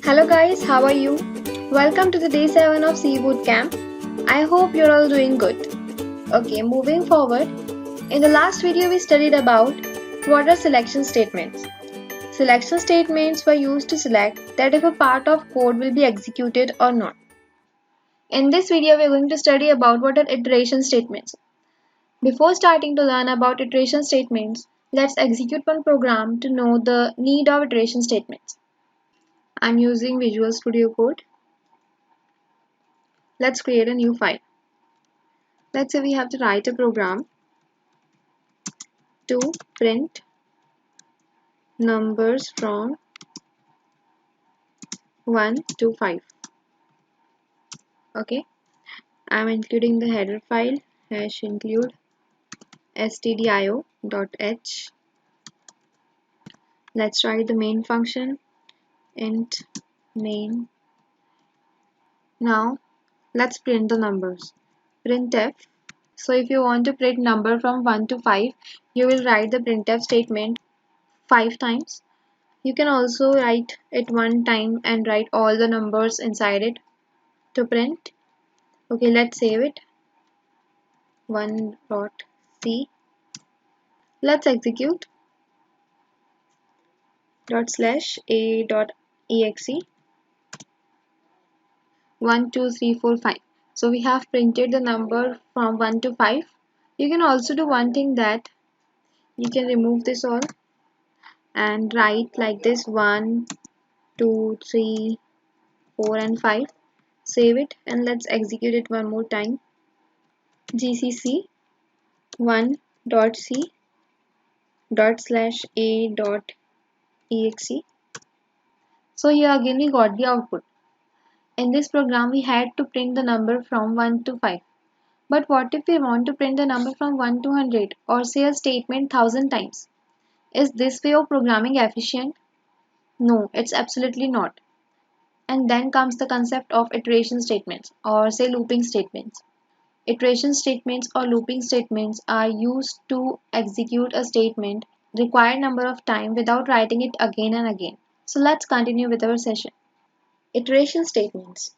Hello guys, how are you? Welcome to the day 7 of C Bootcamp. I hope you're all doing good. Okay, moving forward. In the last video we studied about what are selection statements. Selection statements were used to select that if a part of code will be executed or not. In this video we are going to study about what are iteration statements. Before starting to learn about iteration statements, let's execute one program to know the need of iteration statements. I'm using Visual Studio Code. Let's create a new file. Let's say we have to write a program to print numbers from 1 to 5. Okay, I'm including the header file #include stdio.h. Let's write the main function int main. Now let's print the numbers. Printf. So if you want to print number from 1 to 5, you will write the printf statement 5 times. You can also write it one time and write all the numbers inside it to print. Okay, let's save it. 1.c. Let's execute ./a.exe 1 2 3 4 5. So we have printed the number from 1 to 5. You can also do one thing, that you can remove this all and write like this 1 2 3 4 and 5. Save it and let's execute it one more time. gcc 1.c./a.exe. So here again we got the output. In this program we had to print the number from 1 to 5. But what if we want to print the number from 1 to 100, or say a statement 1000 times? Is this way of programming efficient? No, it's absolutely not. And then comes the concept of iteration statements, or say looping statements. Iteration statements or looping statements are used to execute a statement required number of times without writing it again and again. So let's continue with our session. Iteration statements.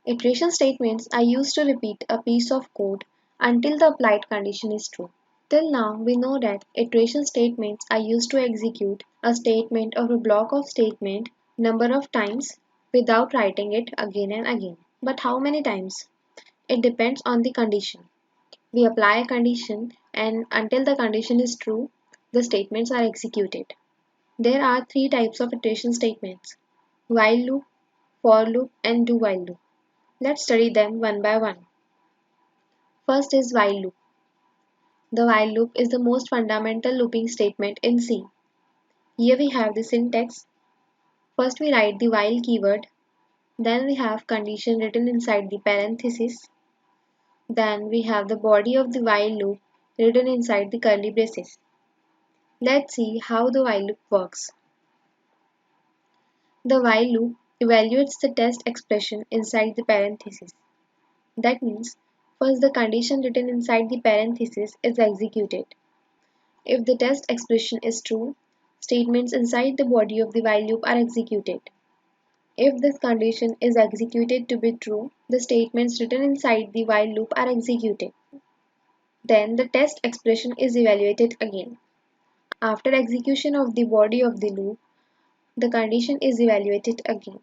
Iteration statements are used to repeat a piece of code until the applied condition is true. Till now, we know that iteration statements are used to execute a statement or a block of statement number of times without writing it again and again. But how many times? It depends on the condition. We apply a condition, and until the condition is true, the statements are executed. There are three types of iteration statements: while loop, for loop, and do while loop. Let's study them one by one. First is while loop. The while loop is the most fundamental looping statement in C. Here we have the syntax. First we write the while keyword, then we have condition written inside the parenthesis, then we have the body of the while loop written inside the curly braces. Let's see how the while loop works. The while loop evaluates the test expression inside the parenthesis. That means first the condition written inside the parenthesis is executed. If the test expression is true, statements inside the body of the while loop are executed. If this condition is executed to be true, the statements written inside the while loop are executed. Then the test expression is evaluated again. After execution of the body of the loop, the condition is evaluated again.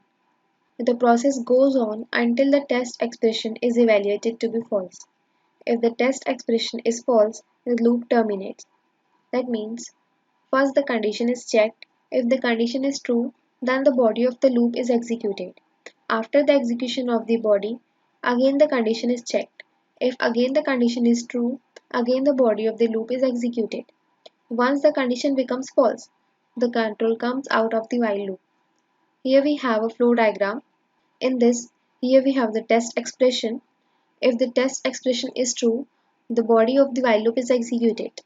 The process goes on until the test expression is evaluated to be false. If the test expression is false, the loop terminates. That means first the condition is checked. If the condition is true, then the body of the loop is executed. After the execution of the body, again the condition is checked. If again the condition is true, again the body of the loop is executed. Once the condition becomes false, the control comes out of the while loop. Here we have a flow diagram. In this, here we have the test expression. If the test expression is true, the body of the while loop is executed.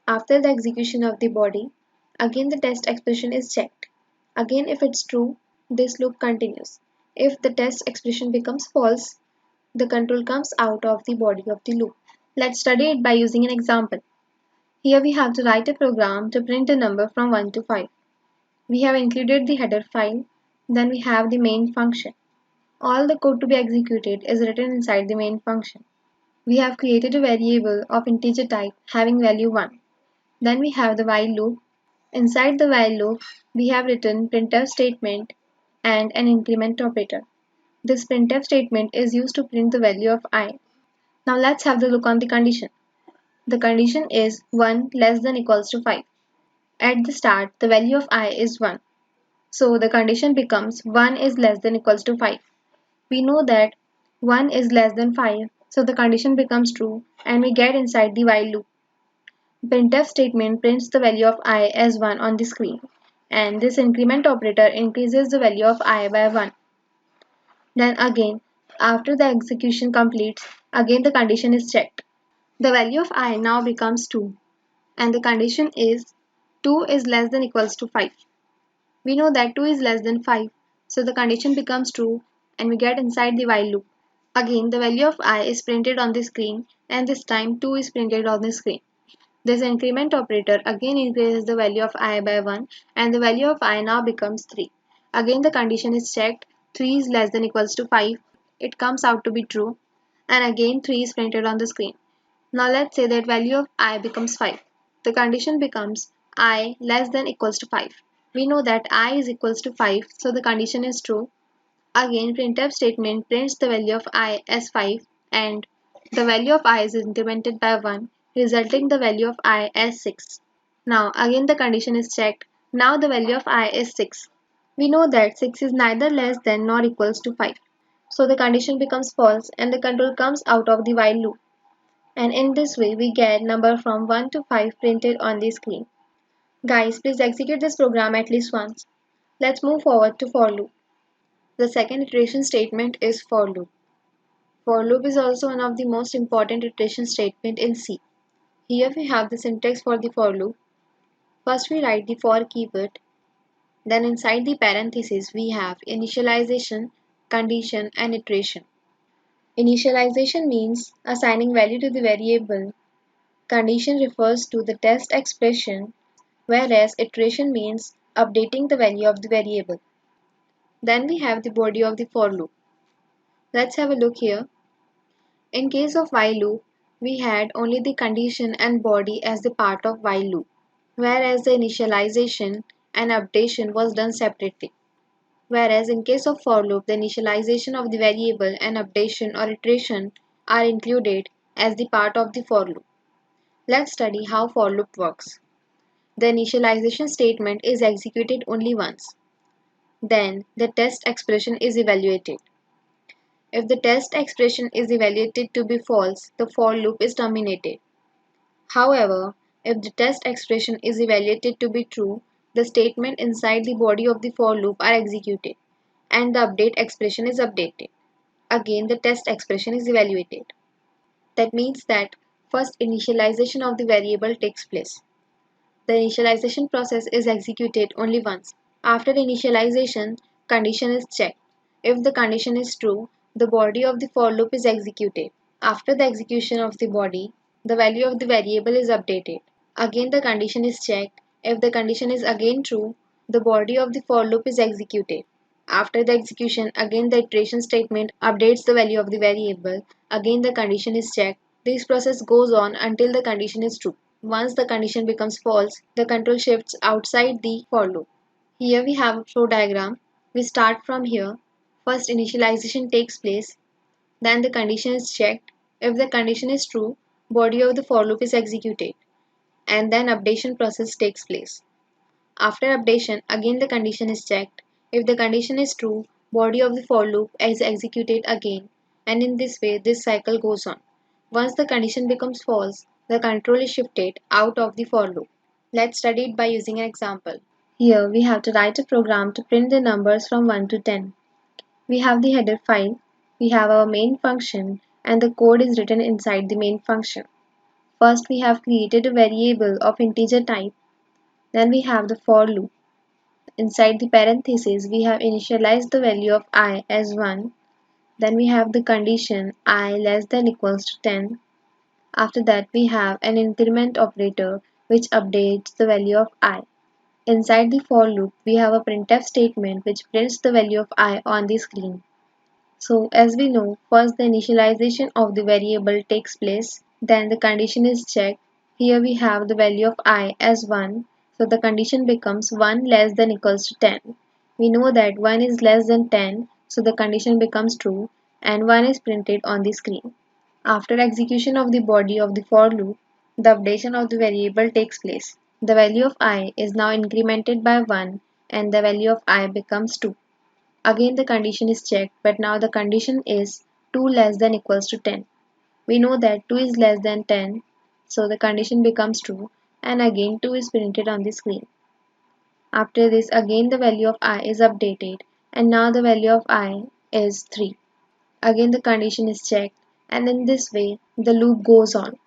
After the execution of the body, again the test expression is checked. Again, if it's true, this loop continues. If the test expression becomes false, the control comes out of the body of the loop. Let's study it by using an example. Here we have to write a program to print a number from 1 to 5. We have included the header file Then we have the main function. All the code to be executed is written inside the main function. We have created a variable of integer type having value 1. Then we have the while loop. Inside the while loop, we have written printf statement and an increment operator. This printf statement is used to print the value of I. Now let's have the look on the condition. The condition is 1 less than equals to 5. At the start, the value of I is 1. So the condition becomes 1 is less than equals to 5. We know that 1 is less than 5, so the condition becomes true and we get inside the while loop. Printf statement prints the value of I as 1 on the screen, and this increment operator increases the value of I by 1. Then again, after the execution completes, again the condition is checked. The value of I now becomes 2, and the condition is 2 is less than equals to 5. We know that 2 is less than 5, so the condition becomes true and we get inside the while loop. Again, the value of I is printed on the screen, and this time 2 is printed on the screen. This increment operator again increases the value of I by 1, and the value of I now becomes 3. Again the condition is checked, 3 is less than equals to 5. It comes out to be true, and again 3 is printed on the screen. Now let's say that value of I becomes 5. The condition becomes I less than equals to 5. We know that I is equals to 5, so the condition is true. Again, printf statement prints the value of I as 5, and the value of I is incremented by 1, resulting the value of I as 6. Now again the condition is checked. Now the value of I is 6. We know that 6 is neither less than nor equals to 5. So the condition becomes false and the control comes out of the while loop. And in this way we get number from 1 to 5 printed on the screen. Guys, please execute this program at least once. Let's move forward to for loop. The second iteration statement is for loop. For loop is also one of the most important iteration statement in C. Here we have the syntax for the for loop. First we write the for keyword. Then inside the parentheses we have initialization, condition and iteration. Initialization means assigning value to the variable. Condition refers to the test expression, whereas iteration means updating the value of the variable. Then we have the body of the for loop. Let's have a look here. In case of while loop, we had only the condition and body as the part of while loop, whereas the initialization and updation was done separately. Whereas in case of for loop, the initialization of the variable and updation or iteration are included as the part of the for loop. Let's study how for loop works. The initialization statement is executed only once. Then the test expression is evaluated. If the test expression is evaluated to be false, the for loop is terminated. However, if the test expression is evaluated to be true, the statement inside the body of the for loop are executed and the update expression is updated. Again, the test expression is evaluated. That means that first initialization of the variable takes place. The initialization process is executed only once. After initialization, condition is checked. If the condition is true, the body of the for loop is executed. After the execution of the body, the value of the variable is updated. Again the condition is checked. If the condition is again true, the body of the for loop is executed. After the execution, again the iteration statement updates the value of the variable. Again the condition is checked. This process goes on until the condition is true. Once the condition becomes false, the control shifts outside the for loop. Here we have a flow diagram. We start from here. First initialization takes place. Then the condition is checked. If the condition is true, body of the for loop is executed. And then updation process takes place. After updation, again the condition is checked. If the condition is true, body of the for loop is executed again. And in this way, this cycle goes on. Once the condition becomes false, the control is shifted out of the for loop. Let's study it by using an example. Here we have to write a program to print the numbers from 1 to 10. We have the header file, we have our main function, and the code is written inside the main function. First we have created a variable of integer type. Then we have the for loop. Inside the parentheses we have initialized the value of I as 1. Then we have the condition I less than equals to 10. After that we have an increment operator which updates the value of I. Inside the for loop, we have a printf statement which prints the value of I on the screen. So as we know, first the initialization of the variable takes place, then the condition is checked. Here we have the value of I as 1, so the condition becomes 1 less than equals to 10. We know that 1 is less than 10, so the condition becomes true and 1 is printed on the screen. After execution of the body of the for loop, the updation of the variable takes place. The value of I is now incremented by 1 and the value of I becomes 2. Again the condition is checked, but now the condition is 2 less than equals to 10. We know that 2 is less than 10, so the condition becomes true and again 2 is printed on the screen. After this again the value of I is updated and now the value of I is 3. Again the condition is checked and in this way the loop goes on.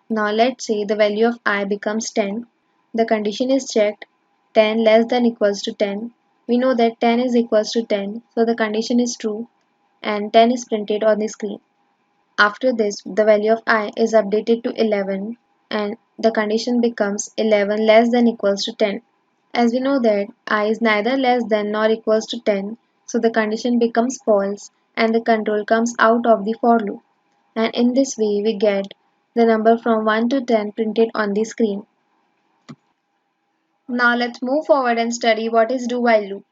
Now let's say the value of I becomes 10. The condition is checked, 10 less than equals to 10. We know that 10 is equals to 10, so the condition is true and 10 is printed on the screen. After this, the value of I is updated to 11 and the condition becomes 11 less than equals to 10. As we know that I is neither less than nor equals to 10, so the condition becomes false and the control comes out of the for loop. And in this way we get the number from 1 to 10 printed on the screen. Now let's move forward and study what is do while loop.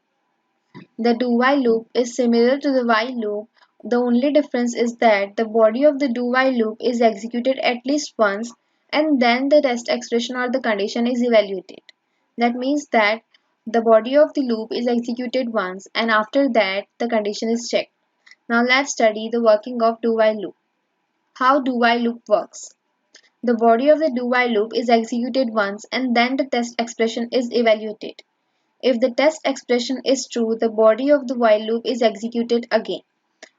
The do while loop is similar to the while loop. The only difference is that the body of the do while loop is executed at least once and then the test expression or the condition is evaluated. That means that the body of the loop is executed once and after that the condition is checked. Now let's study the working of do while loop. How do while loop works? The body of the do while loop is executed once and then the test expression is evaluated. If the test expression is true, the body of the while loop is executed again.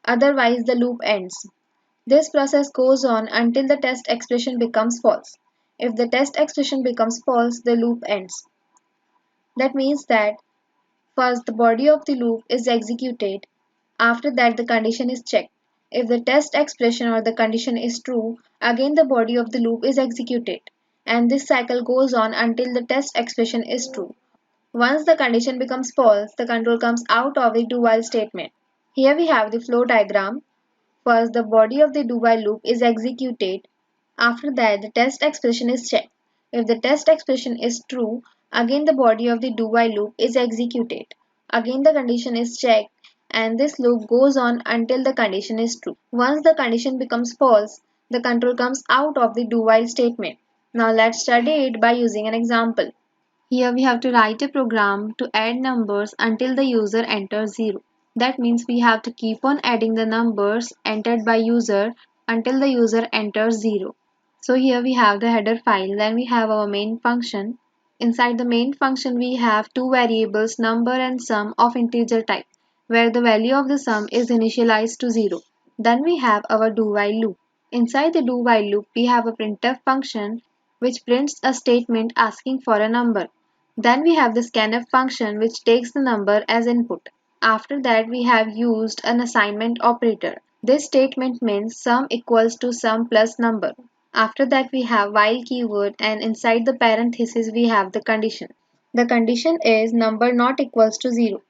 Otherwise, the loop ends. This process goes on until the test expression becomes false. If the test expression becomes false, the loop ends. That means that first the body of the loop is executed. After that, the condition is checked. If the test expression or the condition is true, again the body of the loop is executed. And this cycle goes on until the test expression is true. Once the condition becomes false, the control comes out of the do while statement. Here we have the flow diagram. First, the body of the do while loop is executed. After that, the test expression is checked. If the test expression is true, again the body of the do while loop is executed. Again the condition is checked and this loop goes on until the condition is true. Once the condition becomes false, the control comes out of the do while statement. Now let's study it by using an example. Here we have to write a program to add numbers until the user enters 0. That means we have to keep on adding the numbers entered by user until the user enters 0. So here we have the header file, then we have our main function. Inside the main function we have two variables number and sum of integer type where the value of the sum is initialized to 0. Then we have our do while loop. Inside the do while loop we have a printf function which prints a statement asking for a number. Then we have the scanf function which takes the number as input. After that we have used an assignment operator. This statement means sum equals to sum plus number. After that we have while keyword and inside the parenthesis we have the condition. The condition is number not equals to 0.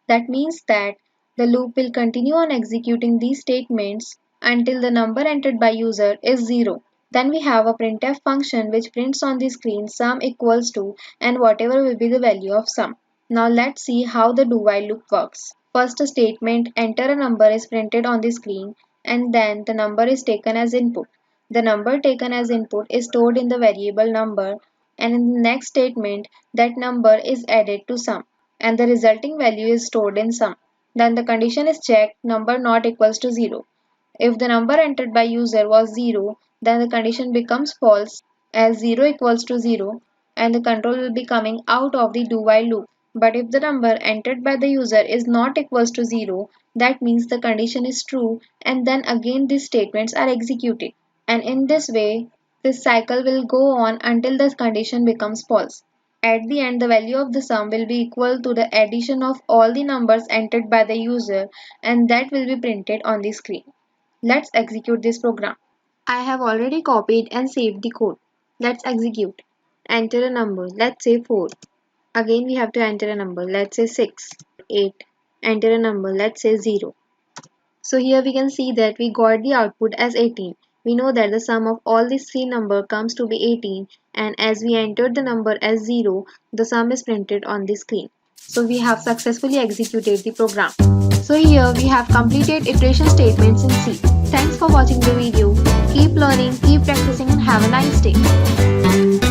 That means that the loop will continue on executing these statements until the number entered by user is 0. Then we have a printf function which prints on the screen sum equals to and whatever will be the value of sum. Now let's see how the do while loop works. First a statement enter a number is printed on the screen and then the number is taken as input. The number taken as input is stored in the variable number and in the next statement that number is added to sum and the resulting value is stored in sum. Then the condition is checked number not equals to 0. If the number entered by user was 0, then the condition becomes false as 0 equals to 0 and the control will be coming out of the do while loop. But if the number entered by the user is not equals to 0, that means the condition is true and then again these statements are executed. And in this way, this cycle will go on until the condition becomes false. At the end, the value of the sum will be equal to the addition of all the numbers entered by the user and that will be printed on the screen. Let's execute this program. I have already copied and saved the code. Let's execute. Enter a number, let's say 4. Again we have to enter a number, let's say 6, 8, enter a number, let's say 0. So here we can see that we got the output as 18. We know that the sum of all these three numbers comes to be 18, and as we entered the number as 0, the sum is printed on the screen. So we have successfully executed the program. So here we have completed iteration statements in C. Thanks for watching the video. Keep learning, keep practicing, and have a nice day.